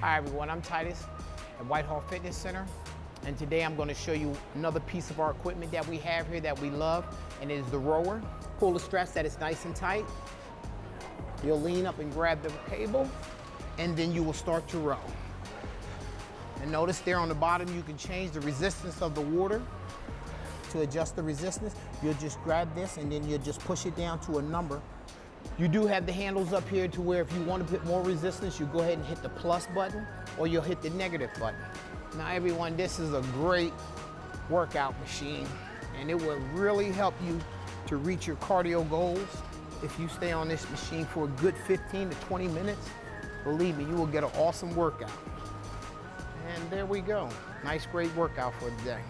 Hi everyone, I'm Titus at Whitehall Fitness Center, and today I'm going to show you another piece of our equipment that we have here that we love, and it is the rower. Pull the straps that is nice and tight. You'll lean up and grab the cable, and then you will start to row. And notice there on the bottom you can change the resistance of the water. To adjust the resistance, you'll just grab this and then you'll just push it down to a number. You do have the handles up here to where if you want to put more resistance, you go ahead and hit the plus button or you'll hit the negative button. Now everyone, this is a great workout machine and it will really help you to reach your cardio goals. If you stay on this machine for a good 15 to 20 minutes, believe me, you will get an awesome workout. And there we go. Nice, great workout for the day.